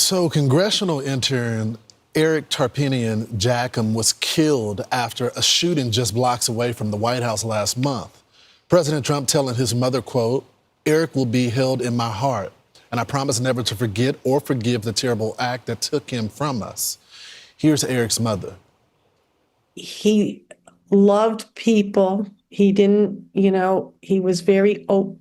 So, congressional intern Eric Tarpinian-Jachym was killed after a shooting just blocks away from the White House last month. President Trump telling his mother, quote, "Eric will be held in my heart, and I promise never to forget or forgive the terrible act that took him from us." Here's Eric's mother. He loved people. He didn't, he was very open.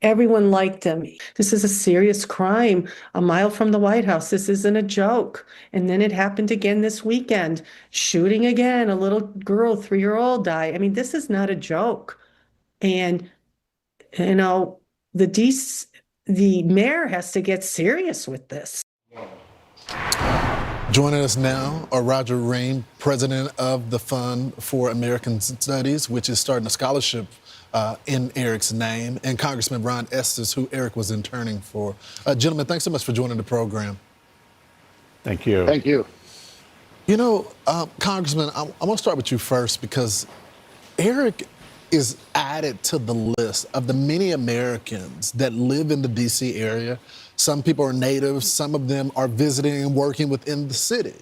Everyone liked him. This is a serious crime a mile from the White House. This isn't a joke. And then it happened again this weekend. Shooting again, a little girl, 3-year-old died. I mean, this is not a joke. And, the mayor has to get serious with this. Joining us now are Roger Ream, president of the Fund for American Studies, which is starting a scholarship in Eric's name, and Congressman Estes, who Eric was interning for. Gentlemen, thanks so much for joining the program. Thank you. Thank you. You know, Congressman, I'm going to start with you first because Eric is added to the list of the many Americans that live in the D.C. area. Some people are natives, some of them are visiting and working within the city.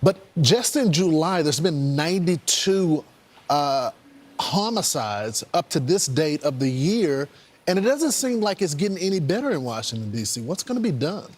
But just in July, there's been 92 homicides up to this date of the year, and it doesn't seem like it's getting any better in Washington, D.C. What's going to be done?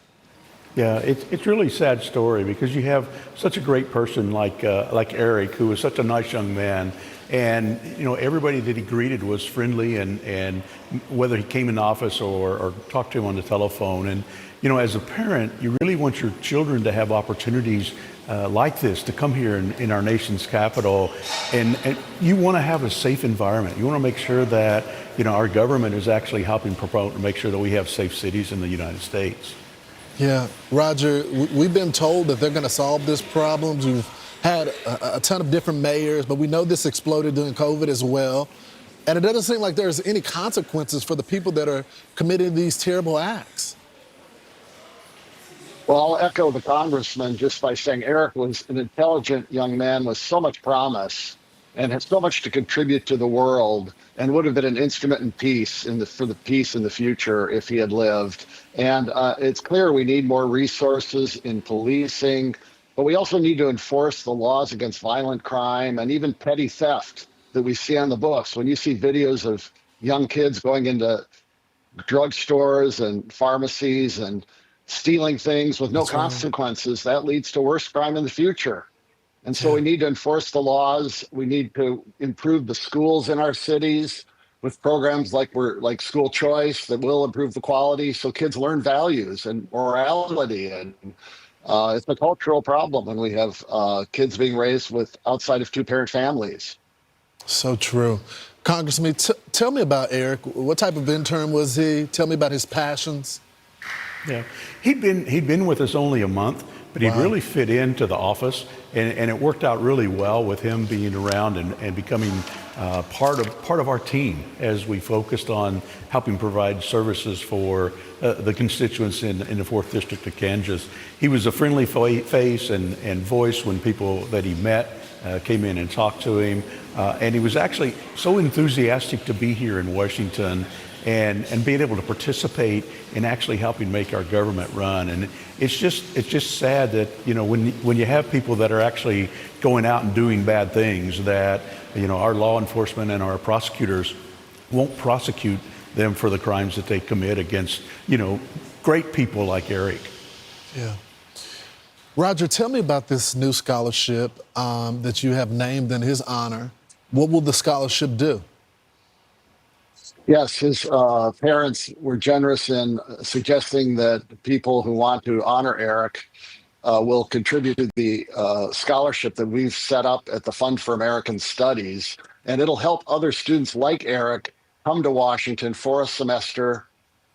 Yeah, it's really a sad story because you have such a great person like Eric, who was such a nice young man. And, everybody that he greeted was friendly, and whether he came in office or talked to him on the telephone. And, as a parent, you really want your children to have opportunities like this, to come here in our nation's capital. And you want to have a safe environment. You want to make sure that, our government is actually helping promote and make sure that we have safe cities in the United States. Yeah, Roger, we've been told that they're going to solve this problem. We've had a ton of different mayors, but we know this exploded during COVID as well. And it doesn't seem like there's any consequences for the people that are committing these terrible acts. Well, I'll echo the congressman just by saying Eric was an intelligent young man with so much promise and had so much to contribute to the world, and would have been an instrument in peace for the peace in the future if he had lived. And it's clear we need more resources in policing, but we also need to enforce the laws against violent crime and even petty theft that we see on the books. When you see videos of young kids going into drugstores and pharmacies and stealing things with no consequences, that leads to worse crime in the future. And so we need to enforce the laws. We need to improve the schools in our cities with programs like school choice that will improve the quality so kids learn values and morality. And it's a cultural problem when we have kids being raised outside of two-parent families. So true. Congressman, tell me about Eric. What type of intern was he? Tell me about his passions. Yeah, he'd been with us only a month, but he'd really fit into the office, and it worked out really well with him being around and becoming part of our team as we focused on helping provide services for the constituents in the 4th District of Kansas. He was a friendly face and voice when people that he met came in and talked to him, and he was actually so enthusiastic to be here in Washington and being able to participate in actually helping make our government run. And it's just sad that, when you have people that are actually going out and doing bad things, that, our law enforcement and our prosecutors won't prosecute them for the crimes that they commit against, great people like Eric. Yeah. Roger, tell me about this new scholarship that you have named in his honor. What will the scholarship do? Yes, his parents were generous in suggesting that people who want to honor Eric will contribute to the scholarship that we've set up at the Fund for American Studies. And it'll help other students like Eric come to Washington for a semester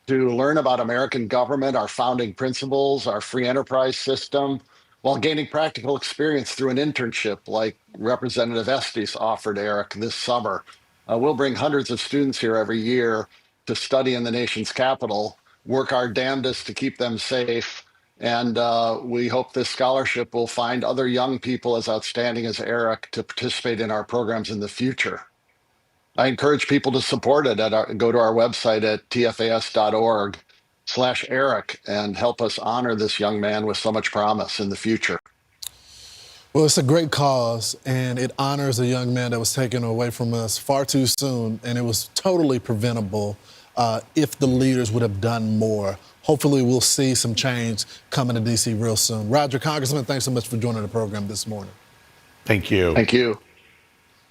to learn about American government, our founding principles, our free enterprise system, while gaining practical experience through an internship like Representative Estes offered Eric this summer. We'll bring hundreds of students here every year to study in the nation's capital, work our damnedest to keep them safe, and we hope this scholarship will find other young people as outstanding as Eric to participate in our programs in the future. I encourage people to support it. Go to our website at tfas.org Eric and help us honor this young man with so much promise in the future. Well, it's a great cause, and it honors a young man that was taken away from us far too soon, and it was totally preventable if the leaders would have done more. Hopefully, we'll see some change coming to D.C. real soon. Roger, Congressman, thanks so much for joining the program this morning. Thank you. Thank you.